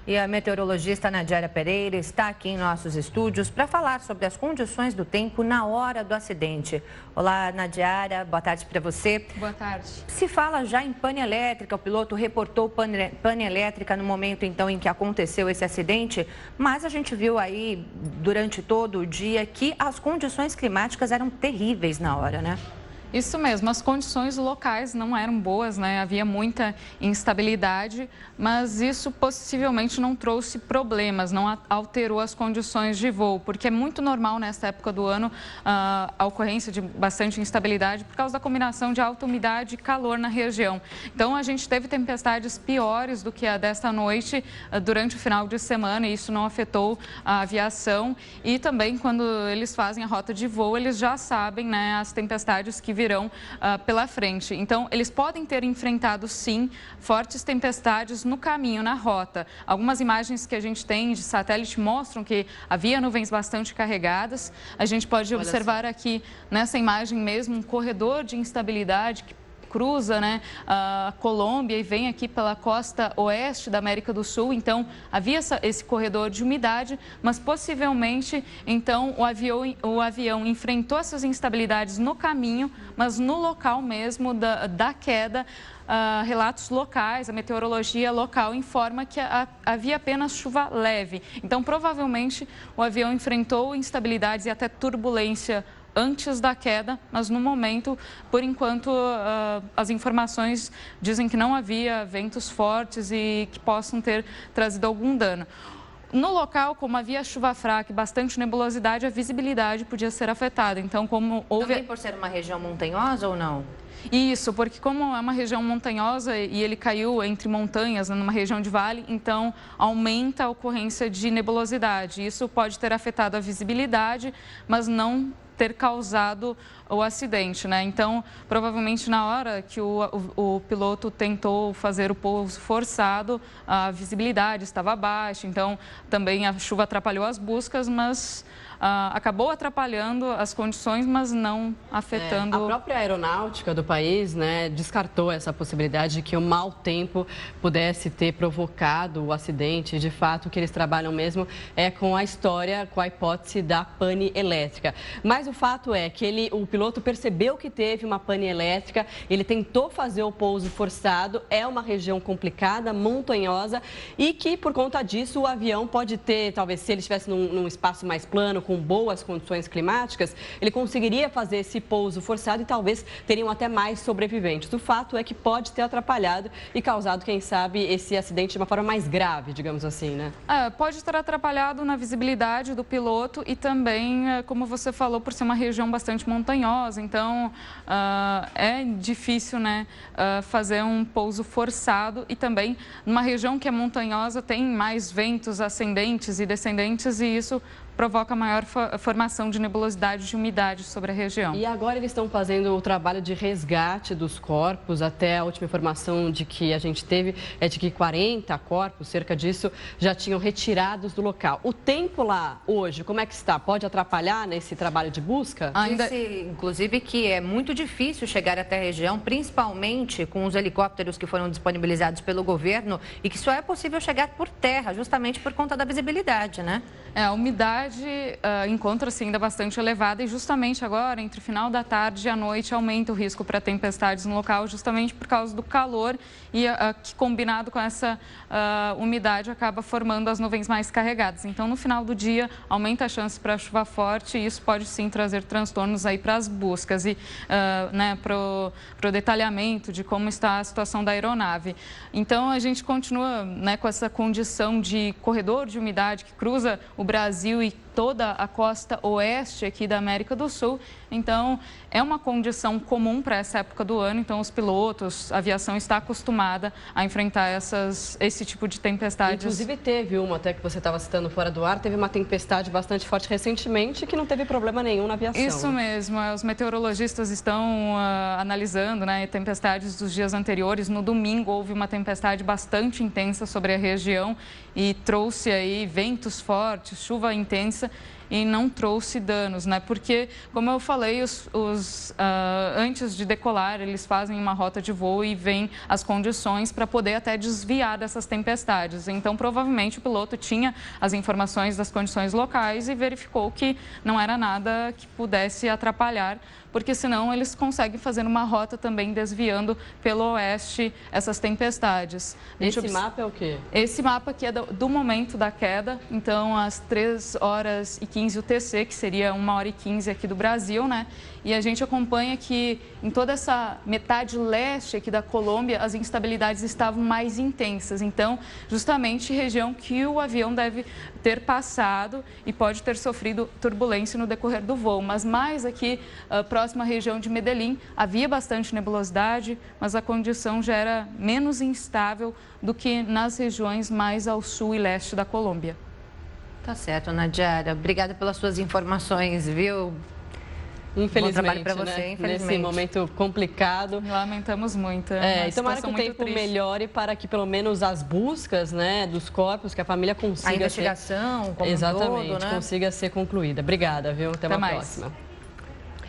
E a meteorologista Nadiara Pereira está aqui em nossos estúdios para falar sobre as condições do tempo na hora do acidente. Olá, Nadiara, boa tarde para você. Boa tarde. Se fala já em pane elétrica, o piloto reportou pane elétrica no momento então em que aconteceu esse acidente, mas a gente viu aí durante todo o dia que as condições climáticas eram terríveis na hora, né? Isso mesmo, as condições locais não eram boas, né? Havia muita instabilidade, mas isso possivelmente não trouxe problemas, não alterou as condições de voo, porque é muito normal nessa época do ano a ocorrência de bastante instabilidade por causa da combinação de alta umidade e calor na região. Então, a gente teve tempestades piores do que a desta noite durante o final de semana e isso não afetou a aviação. E também, quando eles fazem a rota de voo, eles já sabem, né, as tempestades que virão pela frente. Então, eles podem ter enfrentado, sim, fortes tempestades no caminho, na rota. Algumas imagens que a gente tem de satélite mostram que havia nuvens bastante carregadas. A gente pode observar aqui, nessa imagem mesmo, um corredor de instabilidade que cruza, né, a Colômbia e vem aqui pela costa oeste da América do Sul. Então, havia esse corredor de umidade, mas possivelmente, então, o avião enfrentou essas instabilidades no caminho, mas no local mesmo da queda, relatos locais, a meteorologia local informa que havia apenas chuva leve. Então, provavelmente, o avião enfrentou instabilidades e até turbulência antes da queda, mas no momento, por enquanto, as informações dizem que não havia ventos fortes e que possam ter trazido algum dano. No local, como havia chuva fraca e bastante nebulosidade, a visibilidade podia ser afetada. Então, como houve... Também por ser uma região montanhosa ou não? Isso, porque como é uma região montanhosa e ele caiu entre montanhas, numa região de vale, então aumenta a ocorrência de nebulosidade. Isso pode ter afetado a visibilidade, mas não ter causado o acidente, né? Então, provavelmente na hora que o piloto tentou fazer o pouso forçado, a visibilidade estava baixa, então também a chuva atrapalhou as buscas, mas acabou atrapalhando as condições, mas não afetando... A própria aeronáutica do país, né, descartou essa possibilidade de que o mau tempo pudesse ter provocado o acidente. De fato, o que eles trabalham mesmo é com a história, com a hipótese da pane elétrica. Mas o fato é que o piloto percebeu que teve uma pane elétrica, ele tentou fazer o pouso forçado, é uma região complicada, montanhosa e que, por conta disso, o avião pode ter, talvez se ele estivesse num espaço mais plano, com boas condições climáticas, ele conseguiria fazer esse pouso forçado e talvez teriam até mais sobreviventes. O fato é que pode ter atrapalhado e causado, quem sabe, esse acidente de uma forma mais grave, digamos assim, né? Pode ter atrapalhado na visibilidade do piloto e também, como você falou, por ser uma região bastante montanhosa, então é difícil, né, fazer um pouso forçado e também numa região que é montanhosa tem mais ventos ascendentes e descendentes e isso provoca maior formação de nebulosidade de umidade sobre a região. E agora eles estão fazendo o trabalho de resgate dos corpos. Até a última informação de que a gente teve é de que 40 corpos, cerca disso, já tinham retirados do local. O tempo lá hoje, como é que está? Pode atrapalhar nesse trabalho de busca? Disse, inclusive, que é muito difícil chegar até a região, principalmente com os helicópteros que foram disponibilizados pelo governo e que só é possível chegar por terra, justamente por conta da visibilidade, né? A umidade encontra-se ainda bastante elevada e justamente agora, entre o final da tarde e a noite, aumenta o risco para tempestades no local, justamente por causa do calor e que combinado com essa umidade acaba formando as nuvens mais carregadas. Então, no final do dia, aumenta a chance para chuva forte e isso pode sim trazer transtornos aí para as buscas e né, para o detalhamento de como está a situação da aeronave. Então, a gente continua, né, com essa condição de corredor de umidade que cruza o Brasil e toda a costa oeste aqui da América do Sul. Então, é uma condição comum para essa época do ano. Então, os pilotos, a aviação está acostumada a enfrentar esse tipo de tempestades. Inclusive, teve uma, até que você estava citando fora do ar, teve uma tempestade bastante forte recentemente que não teve problema nenhum na aviação. Isso mesmo. Os meteorologistas estão analisando, né, tempestades dos dias anteriores. No domingo, houve uma tempestade bastante intensa sobre a região e trouxe aí ventos fortes, chuva intensa. e não trouxe danos, né? Porque, como eu falei, antes de decolar, eles fazem uma rota de voo e veem as condições para poder até desviar dessas tempestades. Então, provavelmente, o piloto tinha as informações das condições locais e verificou que não era nada que pudesse atrapalhar, porque senão eles conseguem fazer uma rota também desviando pelo oeste essas tempestades. Esse mapa é o quê? Esse mapa aqui é do momento da queda, então às 3h15 UTC, que seria 1h15 aqui do Brasil, né? E a gente acompanha que em toda essa metade leste aqui da Colômbia, as instabilidades estavam mais intensas. Então, justamente região que o avião deve ter passado e pode ter sofrido turbulência no decorrer do voo. Mas mais aqui, próxima à região de Medellín, havia bastante nebulosidade, mas a condição já era menos instável do que nas regiões mais ao sul e leste da Colômbia. Tá certo, Nadiara. Obrigada pelas suas informações, viu? Infelizmente, bom trabalho para você, né? infelizmente. Nesse momento complicado. Lamentamos muito. E tomara que o tempo melhore para que pelo menos as buscas, né, dos corpos, que a família consiga a investigação, como exatamente, um todo, né? consiga ser concluída. Obrigada, viu? Até uma mais. próxima.